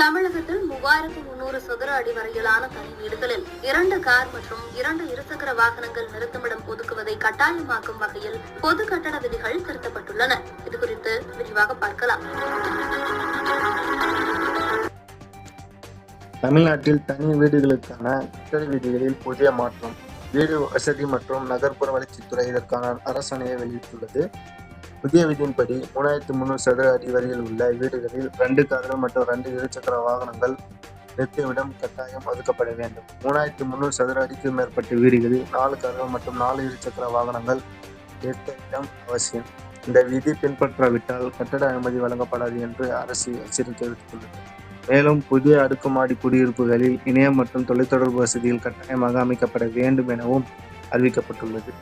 தமிழகத்தில் 3300 சதுர அடி வரையிலான தனி வீடுகளில் 2 கார் மற்றும் 2 இருசக்கர வாகனங்கள் நிறுத்துமிடம் ஒதுக்குவதை கட்டாயமாக்கும் வகையில் பொது கட்டட விதிகள் திருத்தப்பட்டுள்ளன. இதுகுறித்து விரிவாக பார்க்கலாம். தமிழ்நாட்டில் தனி வீடுகளுக்கான கட்டட விதிகளில் புதிய மாற்றம். வீடு வசதி மற்றும் நகர்ப்புற வளர்ச்சித்துறை இதற்கான அரசாணையை வெளியிட்டுள்ளது. புதிய விதியின்படி 3300 சதுர அடி வரையில் உள்ள வீடுகளில் 2 கார்கள் மற்றும் 2 இருசக்கர வாகனங்கள் நிறுத்துமிடம் கட்டாயம் ஒதுக்கப்பட வேண்டும். 3300 சதுர அடிக்கு மேற்பட்ட வீடுகளில் 4 கார்கள் மற்றும் 4 இருசக்கர வாகனங்கள் நிறுத்த இடம் அவசியம். இந்த விதி பின்பற்றாவிட்டால் கட்டட அனுமதி வழங்கப்படாது என்று அரசு எச்சரிக்கை விடுத்துள்ளது. மேலும் புதிய அடுக்குமாடி குடியிருப்புகளில் இணையம் மற்றும் தொலைத்தொடர்பு வசதிகள் கட்டாயமாக அமைக்கப்பட வேண்டும் எனவும் அறிவிக்கப்பட்டுள்ளது.